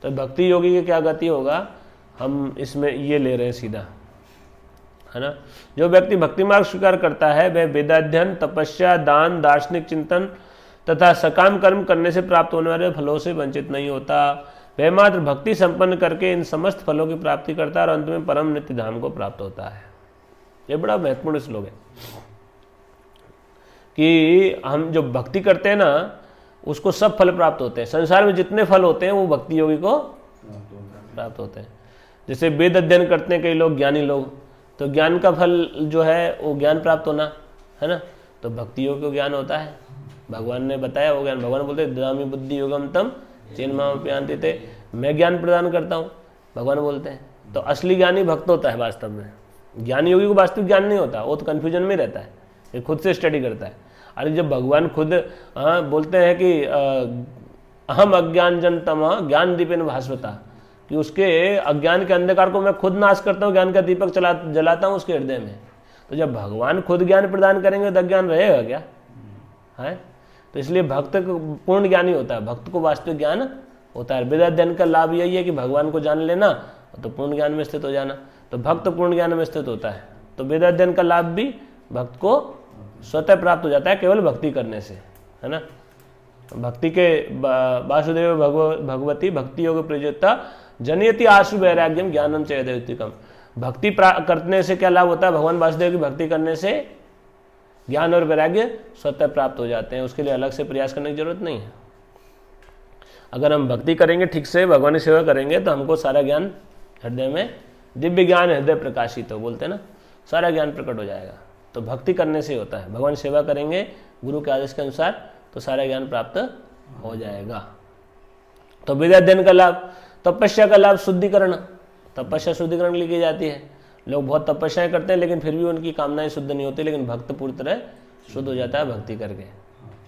तो भक्ति योगी की क्या गति होगा, हम इसमें ये ले रहे हैं सीधा, है ना। जो व्यक्ति भक्ति मार्ग स्वीकार करता है वह वेदाध्ययन, तपस्या, दान, दार्शनिक चिंतन तथा सकाम कर्म करने से प्राप्त होने वाले फलों से वंचित नहीं होता। वह मात्र भक्ति संपन्न करके इन समस्त फलों की प्राप्ति करता है और अंत में परम नित्य धाम को प्राप्त होता है। ये बड़ा महत्वपूर्ण श्लोक है कि हम जो भक्ति करते हैं ना उसको सब फल प्राप्त होते हैं। संसार में जितने फल होते हैं वो भक्ति योगी को प्राप्त होते हैं। जैसे वेद अध्ययन करते हैं कई लोग, ज्ञानी लोग, तो ज्ञान का फल जो है वो ज्ञान प्राप्त होना, है ना। तो भक्ति योग को ज्ञान होता है, भगवान ने बताया वो ज्ञान। भगवान बोलते ददामि बुद्धि योगम तम चेन मामपि यान्ति, मैं ज्ञान प्रदान करता हूँ, भगवान बोलते हैं। तो असली ज्ञानी भक्त होता है वास्तव में। ज्ञानी योगी को वास्तविक ज्ञान नहीं होता, वो तो कन्फ्यूजन में रहता है, ये खुद से स्टडी करता है। अरे जब भगवान खुद बोलते हैं कि अहम अज्ञान जन तमः ज्ञान दीपेन भास्वता, कि उसके अज्ञान के अंधकार को मैं खुद नाश करता हूँ, ज्ञान का दीपक जलाता हूँ उसके हृदय में। तो जब भगवान खुद ज्ञान प्रदान करेंगे तो अज्ञान रहेगा क्या, है। तो इसलिए भक्त पूर्ण ज्ञानी होता है, भक्त को वास्तविक ज्ञान होता है। वेदाध्ययन का लाभ यही है कि भगवान को जान लेना तो पूर्ण ज्ञान में स्थित हो जाना। तो भक्त पूर्ण ज्ञान में स्थित होता है। तो वेदाध्ययन का लाभ भी भक्त को स्वतः प्राप्त हो जाता है केवल भक्ति करने से, है ना। भक्ति के वासुदेव भगवती भक्ति योग प्रयोजकता जनयति आशु वैराग्यम ज्ञानम च यदैतिकम। भक्ति करने से क्या लाभ होता है, भगवान वासुदेव की भक्ति करने से ज्ञान और वैराग्य स्वतः प्राप्त हो जाते हैं। उसके लिए अलग से प्रयास करने की जरूरत नहीं है। अगर हम भक्ति करेंगे ठीक से, भगवान की सेवा करेंगे तो हमको सारा ज्ञान हृदय में, दिव्य ज्ञान हृदय प्रकाशित हो बोलते हैं ना, सारा ज्ञान प्रकट हो जाएगा। तो भक्ति करने से होता है। भगवान सेवा करेंगे गुरु के आदेश के अनुसार तो सारा ज्ञान प्राप्त हो जाएगा। तो वेदाध्ययन का लाभ, तपस्या का लाभ शुद्धिकरण। तपस्या शुद्धिकरण के लिए की जाती है। लोग बहुत तपस्याएं करते हैं लेकिन फिर भी उनकी कामनाएं शुद्ध नहीं होती, लेकिन भक्त पूरी तरह शुद्ध हो जाता है भक्ति करके,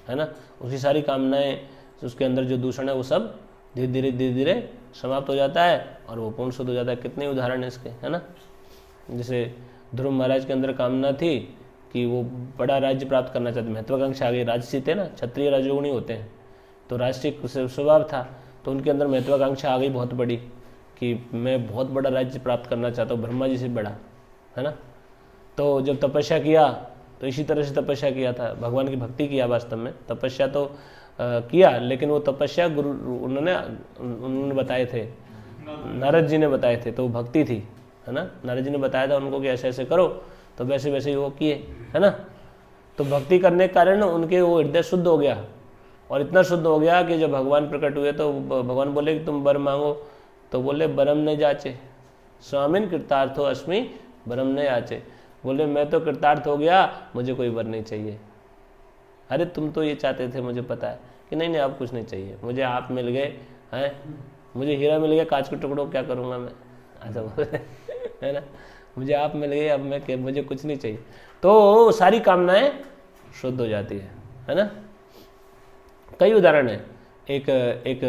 है ना। उसकी सारी कामनाएं, उसके अंदर जो दूषण है वो सब धीरे धीरे समाप्त हो जाता है और वो पूर्ण शुद्ध हो जाता है। कितने उदाहरण है इसके, है ना। जैसे ध्रुव महाराज के अंदर कामना थी कि वो बड़ा राज्य प्राप्त करना चाहते, महत्वाकांक्षा आ गई। राजसी थे ना, क्षत्रिय राजयोगिनी होते हैं, तो राजसी स्वभाव था, तो उनके अंदर महत्वाकांक्षा आ गई बहुत बड़ी कि मैं बहुत बड़ा राज्य प्राप्त करना चाहता हूँ, ब्रह्मा जी से बड़ा, है ना। तो जब तपस्या किया तो इसी तरह से तपस्या किया था, भगवान की भक्ति किया। वास्तव में तपस्या तो किया, लेकिन वो तपस्या गुरु उन्होंने बताए थे, नारद जी ने बताए थे, तो वो भक्ति थी, है ना। नारद जी ने बताया था उनको कि ऐसे ऐसे करो, तो वैसे वैसे ही वो किए, है ना। तो भक्ति करने के कारण उनके वो हृदय शुद्ध हो गया, और इतना शुद्ध हो गया कि जब भगवान प्रकट हुए तो भगवान बोले कि तुम वर मांगो, तो बोले बरम न जाचे, स्वामिन कृतार्थो अस्मि बरम न याचे। बोले मैं तो कृतार्थ हो गया, मुझे कोई वर नहीं चाहिए। अरे तुम तो ये चाहते थे, मुझे पता है कि नहीं अब कुछ नहीं चाहिए, मुझे आप मिल गए हैं, मुझे हीरा मिल गया, कांच के टुकड़ों क्या करूँगा मैं, ऐसा बोले, है ना। मुझे आप मिल गए, अब मैं मुझे कुछ नहीं चाहिए। तो सारी कामनाएं शुद्ध हो जाती है ना। कई उदाहरण है। एक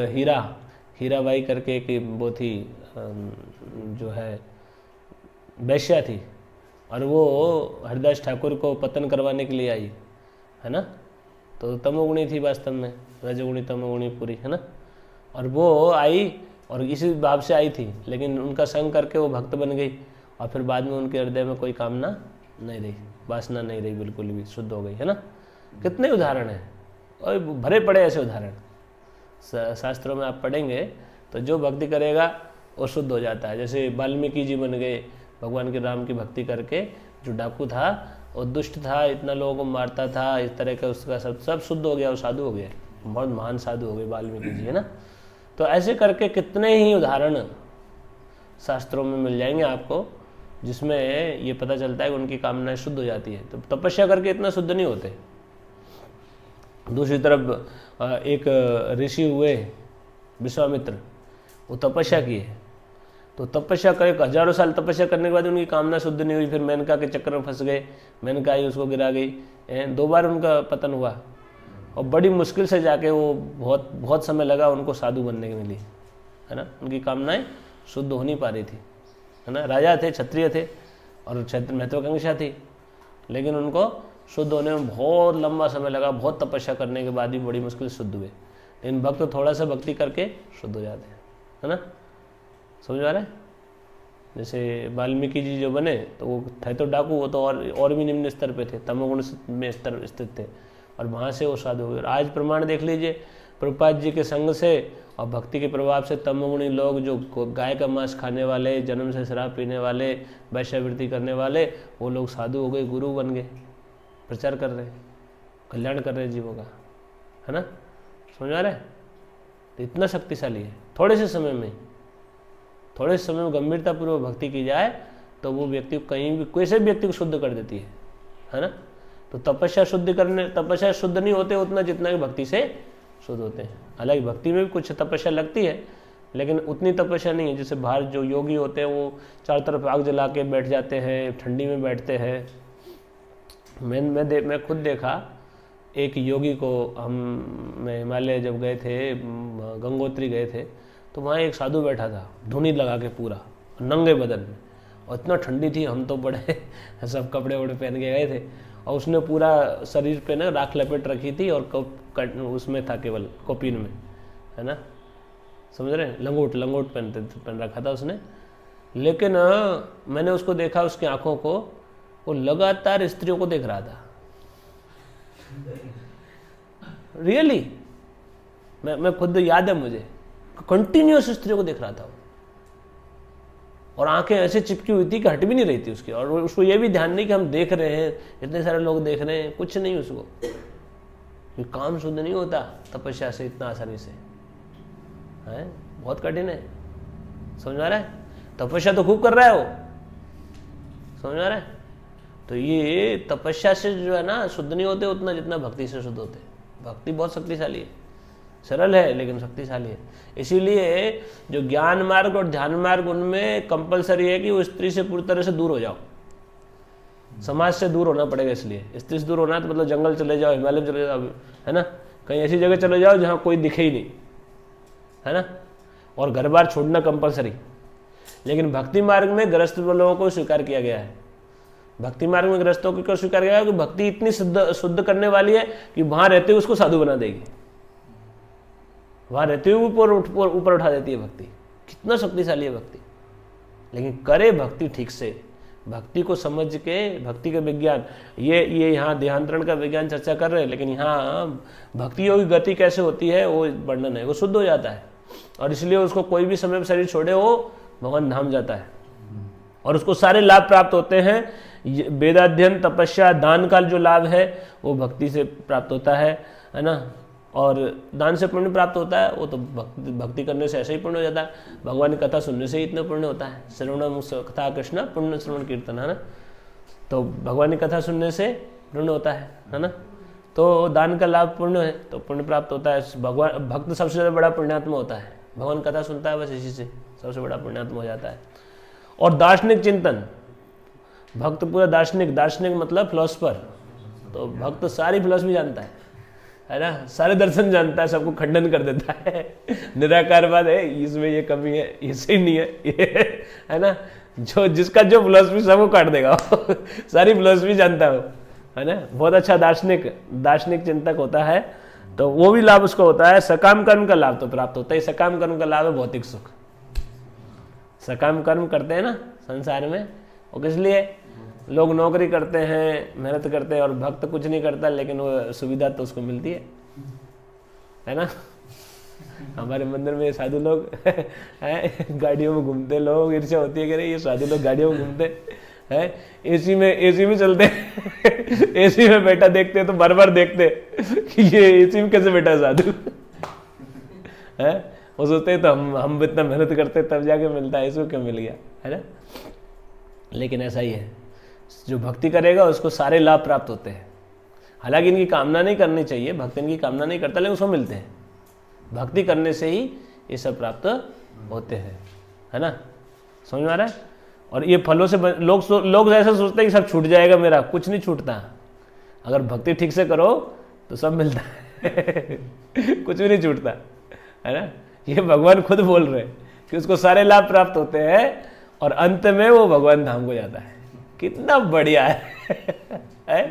हीराबाई करके एक वो थी, जो है वैश्या थी, और वो हरिदास ठाकुर को पतन करवाने के लिए आई, है ना। तो तमोगुणी थी वास्तव में, रजोगुणी तमोगुणी पूरी, है ना। और वो आई और इसी भाव से आई थी, लेकिन उनका संग करके वो भक्त बन गई, और फिर बाद में उनके हृदय में कोई कामना नहीं रही, वासना नहीं रही, बिल्कुल भी शुद्ध हो गई, है ना। कितने उदाहरण हैं, और भरे पड़े ऐसे उदाहरण शास्त्रों में आप पढ़ेंगे तो जो भक्ति करेगा वो शुद्ध हो जाता है। जैसे वाल्मीकि जी बन गए भगवान के राम की भक्ति करके। जो डाकू था वो दुष्ट था, इतना लोगों को मारता था, इस तरह का उसका सब शुद्ध हो गया, वो साधु हो गया, बहुत महान साधु हो गए वाल्मीकि जी, है ना। तो ऐसे करके कितने ही उदाहरण शास्त्रों में मिल जाएंगे आपको, जिसमें ये पता चलता है कि उनकी कामनाएं शुद्ध हो जाती है। तो तपस्या करके इतना शुद्ध नहीं होते। दूसरी तरफ एक ऋषि हुए विश्वामित्र, वो तपस्या किए, तो तपस्या करे, हजारों साल तपस्या करने के बाद उनकी कामना शुद्ध नहीं हुई, फिर मेनका के चक्कर में फंस गए, मेनका आई उसको गिरा गई, 2 बार उनका पतन हुआ, और बड़ी मुश्किल से जाके वो बहुत समय लगा उनको साधु बनने के मिली, है ना। उनकी कामनाएं शुद्ध हो नहीं पा रही थी, है ना। राजा थे, क्षत्रिय थे, और महत्वाकांक्षा थी, लेकिन उनको शुद्ध होने में बहुत लंबा समय लगा, बहुत तपस्या करने के बाद भी बड़ी मुश्किल से शुद्ध हुए। लेकिन भक्त थोड़ा सा भक्ति करके शुद्ध हो जाते हैं, है ना, समझ आ रहा है। जैसे वाल्मीकि जी जो बने तो वो थे तो डाकू, वो तो और भी निम्न स्तर पे थे, तमोगुण में स्तर स्थित थे, और वहाँ से वो साधु हुए। और आज प्रमाण देख लीजिए, प्रभुपाद जी के संग से और भक्ति के प्रभाव से तमोगुणी लोग जो गाय का मांस खाने वाले, जन्म से शराब पीने वाले, वैश्यावृत्ति करने वाले, वो लोग साधु हो गए, गुरु बन गए, प्रचार कर रहे, कल्याण कर रहे जीवों का, है ना, समझ आ रहा है। तो इतना शक्तिशाली है। थोड़े से समय में, थोड़े से समय में गंभीरतापूर्वक भक्ति की जाए तो वो व्यक्ति को कहीं भी, कोई से भी व्यक्ति को शुद्ध कर देती है ना। तो तपस्या शुद्ध नहीं होते उतना जितना कि भक्ति से शुद्ध होते हैं। हालांकि भक्ति में भी कुछ तपस्या लगती है, लेकिन उतनी तपस्या नहीं है। जैसे बाहर जो योगी होते हैं वो चारों तरफ आग जला के बैठ जाते हैं, ठंडी में बैठते हैं। मैं खुद देखा एक योगी को, मैं हिमालय जब गए थे, गंगोत्री गए थे, तो वहाँ एक साधु बैठा था धुनी लगा के पूरा नंगे बदन में, और इतना ठंडी थी, हम तो बड़े सब कपड़े वपड़े पहन के गए थे, और उसने पूरा शरीर पे ना राख लपेट रखी थी, और उसमें था केवल कौपीन में, है ना, समझ रहे हैं, लंगोट पहन रखा था उसने। लेकिन मैंने उसको देखा, उसकी आंखों को, वो लगातार स्त्रियों को देख रहा था, रियली, मैं खुद याद है मुझे, कंटिन्यूअस स्त्रियों को देख रहा था, और आंखें ऐसे चिपकी हुई थी कि हट भी नहीं रही थी उसकी। और उसको ये भी ध्यान नहीं कि हम देख रहे हैं, इतने सारे लोग देख रहे हैं, कुछ नहीं उसको। ये काम शुद्ध नहीं होता तपस्या से इतना आसानी से, है बहुत कठिन है, समझ आ रहा है। तपस्या तो खूब कर रहा है वो, समझ आ रहा है। तो ये तपस्या से जो है ना शुद्ध नहीं होते उतना जितना भक्ति से शुद्ध होते। भक्ति बहुत शक्तिशाली है, सरल है लेकिन शक्तिशाली है। इसीलिए जो ज्ञान मार्ग और ध्यान मार्ग, उनमें कंपलसरी है कि वो स्त्री से पूरी तरह से दूर हो जाओ, समाज से दूर होना पड़ेगा। इसलिए स्त्री से दूर होना तो मतलब जंगल चले जाओ, हिमालय में चले जाओ, है ना, कहीं ऐसी जगह चले जाओ जहाँ कोई दिखे ही नहीं, है ना, और घर बार छोड़ना कंपलसरी। लेकिन भक्ति मार्ग में गृहस्थ लोगों को स्वीकार किया गया है, भक्ति मार्ग में गृहस्थों को स्वीकार किया गया कि भक्ति इतनी शुद्ध करने वाली है कि वहां रहते हुए उसको साधु बना देगी, वहां रहते हुए ऊपर उठा देती है भक्ति। कितना शक्तिशाली है भक्ति। लेकिन करे भक्ति ठीक से, भक्ति को समझ के, भक्ति का विज्ञान, ये यहाँ देहांतरण का विज्ञान चर्चा कर रहे हैं, लेकिन यहाँ भक्ति योगी गति कैसे होती है वो वर्णन है। वो शुद्ध हो जाता है, और इसलिए उसको कोई भी समय में शरीर छोड़े वो भगवान धाम जाता है, और उसको सारे लाभ प्राप्त होते हैं। वेदाध्ययन, तपस्या, दान का जो लाभ है वो भक्ति से प्राप्त होता है ना। और दान से पुण्य प्राप्त होता है, वो तो भक्ति करने से ऐसे ही पुण्य हो जाता है। भगवान की कथा सुनने से ही इतना पुण्य होता है। श्रवण कथा कृष्ण पुण्य श्रवण कीर्तन, है ना। तो भगवान की कथा सुनने से पुण्य होता है ना। तो दान का लाभ पुण्य है, तो पुण्य प्राप्त होता है। भगवान भक्त सबसे ज़्यादा बड़ा पुण्यात्मा होता है। भगवान कथा सुनता है, बस इसी से सबसे बड़ा पुण्यात्मा हो जाता है। और दार्शनिक चिंतन, भक्त पूरा दार्शनिक मतलब फिलोसफर। तो भक्त सारी फिलोसफी जानता है ना, सारे दर्शन जानता है, सबको खंडन कर देता है। निराकारवाद है, इसमें ये कमी है, ये सही नहीं है, ये है ना, जो जिसका जो फिलोसफी सबको काट देगा। सारी फिलोसफी जानता है ना। बहुत अच्छा दार्शनिक चिंतक होता है, तो वो भी लाभ उसको होता है। सकाम कर्म का लाभ तो प्राप्त होता है। सकाम कर्म का लाभ है भौतिक सुख। सकाम कर्म करते हैं ना संसार में, और किस लिए लोग नौकरी करते हैं, मेहनत करते हैं, और भक्त कुछ नहीं करता, लेकिन वो सुविधा तो उसको मिलती है ना। हमारे मंदिर में साधु लोग हैं, गाड़ियों में घूमते, लोग ईर्ष्या होती है कि नहीं ये साधु लोग गाड़ियों में घूमते हैं, एसी में चलते, एसी में बैठा देखते तो बार बार देखते कि ये एसी में कैसे बैठा साधु है। वो सोचते तो हम इतना मेहनत करते तब जाके मिलता है, इसको क्यों मिल गया, है ना। लेकिन ऐसा ही है, जो भक्ति करेगा उसको सारे लाभ प्राप्त होते हैं। हालांकि इनकी कामना नहीं करनी चाहिए, भक्त इनकी कामना नहीं करता, लेकिन उसको मिलते हैं। भक्ति करने से ही ये सब प्राप्त होते हैं, है ना, समझ में आ रहा है। और ये फलों से लोग ऐसा सोचते हैं कि सब छूट जाएगा मेरा, कुछ नहीं छूटता। अगर भक्ति ठीक से करो तो सब मिलता है। कुछ भी नहीं छूटता, है ना। ये भगवान खुद बोल रहे हैं कि उसको सारे लाभ प्राप्त होते हैं, और अंत में वो भगवान धाम को जाता है। कितना बढ़िया है।